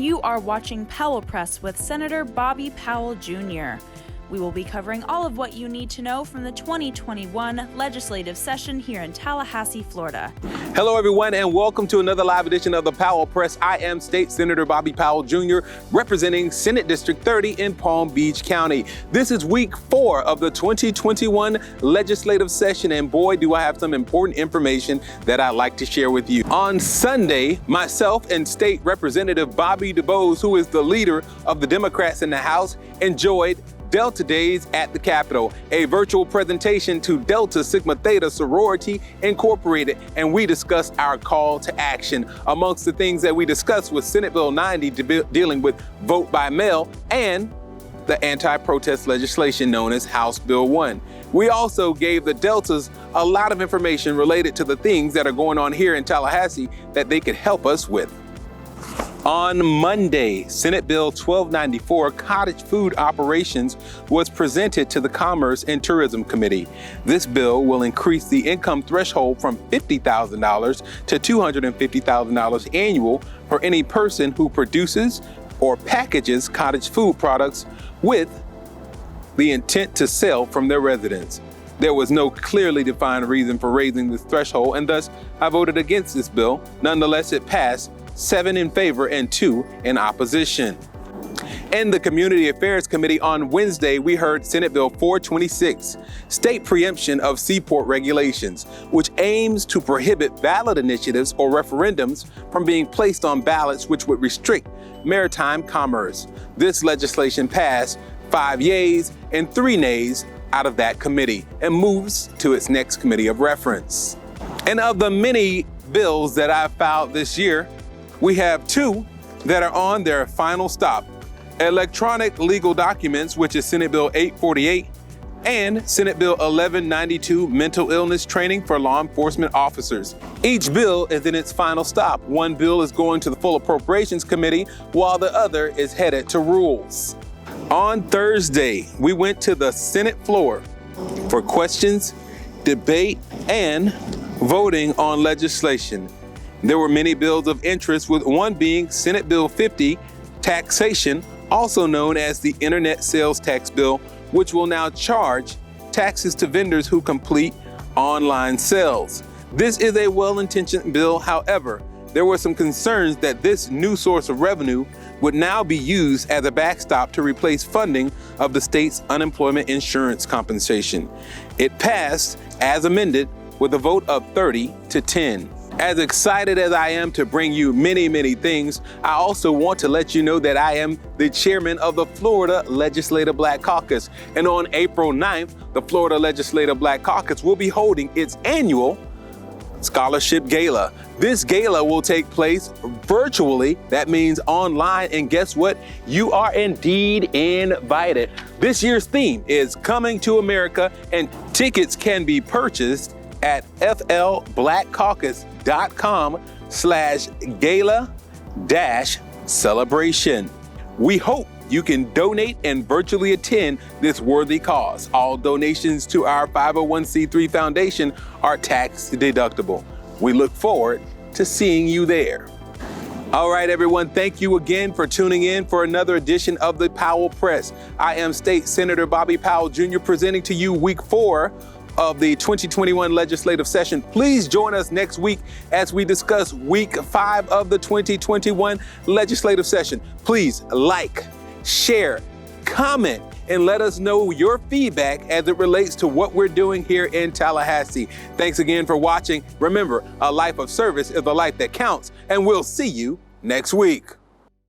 You are watching Powell Press with Senator Bobby Powell Jr. We will be covering all of what you need to know from the 2021 legislative session here in Tallahassee, Florida. Hello, everyone, and welcome to another live edition of the Powell Press. I am State Senator Bobby Powell Jr., representing Senate District 30 in Palm Beach County. This is week 4 of the 2021 legislative session, and boy, do I have some important information that I'd like to share with you. On Sunday, myself and State Representative Bobby DuBose, who is the leader of the Democrats in the House, enjoyed Delta Days at the Capitol, a virtual presentation to Delta Sigma Theta Sorority Incorporated, and we discussed our call to action. Amongst the things that we discussed was Senate Bill 90 dealing with vote by mail and the anti-protest legislation known as House Bill 1. We also gave the Deltas a lot of information related to the things that are going on here in Tallahassee that they could help us with. On Monday, Senate Bill 1294, Cottage Food Operations, was presented to the Commerce and Tourism Committee. This bill will increase the income threshold from $50,000 to $250,000 annual for any person who produces or packages cottage food products with the intent to sell from their residence. There was no clearly defined reason for raising this threshold, and thus I voted against this bill. Nonetheless, it passed 7 in favor and 2 in opposition. In the Community Affairs Committee on Wednesday, we heard Senate Bill 426, State Preemption of Seaport Regulations, which aims to prohibit ballot initiatives or referendums from being placed on ballots which would restrict maritime commerce. This legislation passed 5 yeas and 3 nays out of that committee and moves to its next committee of reference. And of the many bills that I've filed this year, we have 2 that are on their final stop: electronic legal documents, which is Senate Bill 848, and Senate Bill 1192, mental illness training for law enforcement officers. Each bill is in its final stop. One bill is going to the Full Appropriations Committee, while the other is headed to Rules. On Thursday, we went to the Senate floor for questions, debate, and voting on legislation. There were many bills of interest, with one being Senate Bill 50, taxation, also known as the Internet Sales Tax Bill, which will now charge taxes to vendors who complete online sales. This is a well-intentioned bill. However, there were some concerns that this new source of revenue would now be used as a backstop to replace funding of the state's unemployment insurance compensation. It passed as amended with a vote of 30 to 10. As excited as I am to bring you many things, I also want to let you know that I am the chairman of the Florida Legislative Black Caucus. And on April 9th, the Florida Legislative Black Caucus will be holding its annual Scholarship Gala. This gala will take place virtually. That means online. And guess what? You are indeed invited. This year's theme is Coming to America, and tickets can be purchased at flblackcaucus.com/gala-celebration. We hope you can donate and virtually attend this worthy cause. All donations to our 501c3 foundation are tax deductible. We look forward to seeing you there. All right, everyone, thank you again for tuning in for another edition of the Powell Press. I am State Senator Bobby Powell Jr. presenting to you week 4 of the 2021 legislative session. Please join us next week as we discuss week 5 of the 2021 legislative session. Please like, share, comment, and let us know your feedback as it relates to what we're doing here in Tallahassee. Thanks again for watching. Remember, a life of service is a life that counts, and we'll see you next week.